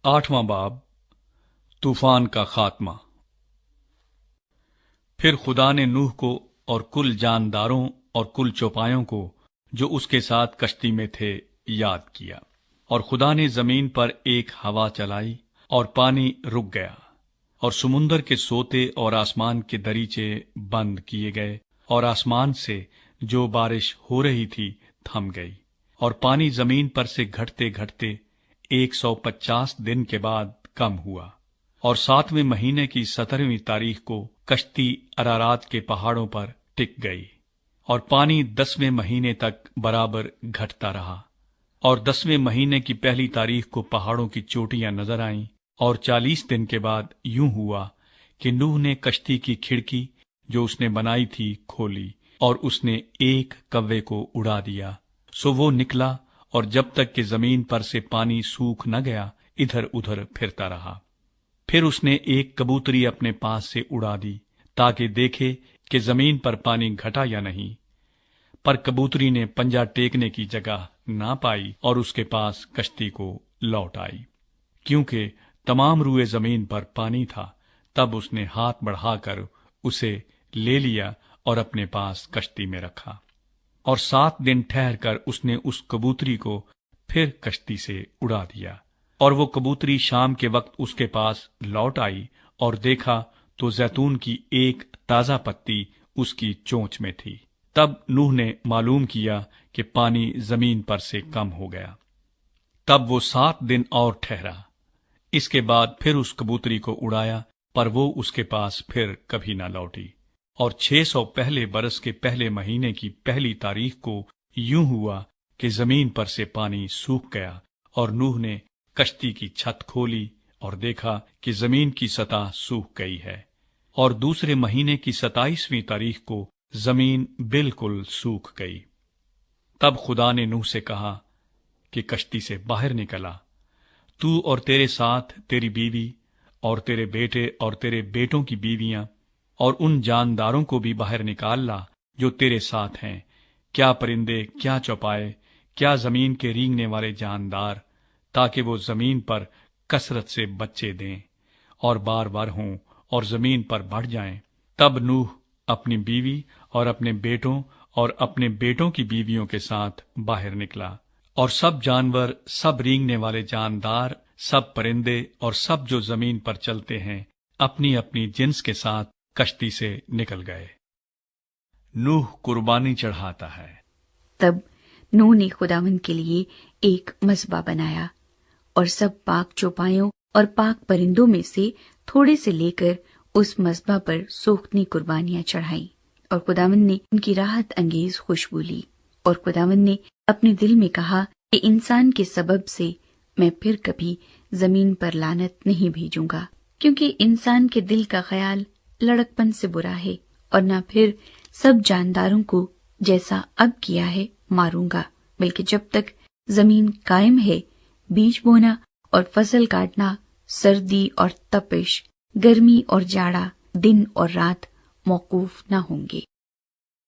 8वां बाब तूफान का खात्मा। फिर खुदा ने नूह को और कुल जानदारों और कुल चौपायों को जो उसके साथ कश्ती में थे याद किया। और खुदा ने जमीन पर एक हवा चलाई और पानी रुक गया, और समुंदर के सोते और आसमान के दरीचे बंद किए गए, और आसमान से जो बारिश हो रही थी थम गई। और पानी जमीन पर से घटते घटते 150 दिन के बाद कम हुआ। और 7वें महीने की 17वीं तारीख को कश्ती अरारात के पहाड़ों पर टिक गई। और पानी 10वें महीने तक बराबर घटता रहा। और 10वें महीने की पहली तारीख को पहाड़ों की चोटियां नजर आईं। और 40 दिन के बाद यूं हुआ कि नूह ने कश्ती की खिड़की जो उसने बनाई थी खोली, और उसने एक कव्वे को उड़ा दिया। सो वो निकला, और जब तक कि जमीन पर से पानी सूख न गया इधर उधर फिरता रहा। फिर उसने एक कबूतरी अपने पास से उड़ा दी, ताकि देखे कि जमीन पर पानी घटा या नहीं। पर कबूतरी ने पंजा टेकने की जगह ना पाई, और उसके पास कश्ती को लौट आई। क्योंकि तमाम रुए जमीन पर पानी था, तब उसने हाथ बढ़ाकर उसे ले लिया और अपने पास कश्ती में रखा। और 7 दिन ठहरकर उसने उस कबूतरी को फिर कश्ती से उड़ा दिया। और वो कबूतरी शाम के वक्त उसके पास लौट आई, और देखा तो जैतून की एक ताजा पत्ती उसकी चोंच में थी। तब नूह ने मालूम किया कि पानी जमीन पर से कम हो गया। तब वो 7 दिन और ठहरा। इसके बाद फिर उस कबूतरी को उड़ाया, पर वो उसके पास फिर कभी न लौटी। और 600 पहले बरस के पहले महीने की पहली तारीख को यूं हुआ कि जमीन पर से पानी सूख गया। और नूह ने कश्ती की छत खोली और देखा कि जमीन की सतह सूख गई है। और दूसरे महीने की 27वीं तारीख को जमीन बिल्कुल सूख गई। तब खुदा ने नूह से कहा कि कश्ती से बाहर निकला, तू और तेरे साथ तेरी बीवी और तेरे बेटे और तेरे बेटों की बीवियां, और उन जानदारों को भी बाहर निकाल ला जो तेरे साथ हैं, क्या परिंदे, क्या चौपाए, क्या जमीन के रेंगने वाले जानदार, ताकि वो जमीन पर कसरत से बच्चे दें और बार बार हों और जमीन पर बढ़ जाएं। तब नूह अपनी बीवी और अपने बेटों और अपने बेटों की बीवियों के साथ बाहर निकला। और सब जानवर, सब रेंगने वाले जानदार, सब परिंदे और सब जो जमीन पर चलते हैं अपनी अपनी जिन्स के साथ कश्ती से निकल गए। नूह कुर्बानी चढ़ाता है। तब नूह ने खुदावंद के लिए एक मज़बा बनाया, और सब पाक चौपायों और पाक परिंदों में से थोड़े से लेकर उस मज़बा पर सोख्ती कुर्बानियां चढ़ाई। और खुदावंद ने उनकी राहत अंगेज खुशबू ली। और खुदावंद ने अपने दिल में कहा कि इंसान के सबब से मैं फिर कभी जमीन पर लानत नहीं भेजूंगा, क्योंकि इंसान के दिल का ख्याल लड़कपन से बुरा है, और न फिर सब जानदारों को जैसा अब किया है मारूंगा, बल्कि जब तक जमीन कायम है बीज बोना और फसल काटना, सर्दी और तपिश, गर्मी और जाड़ा, दिन और रात मौकूफ न होंगे।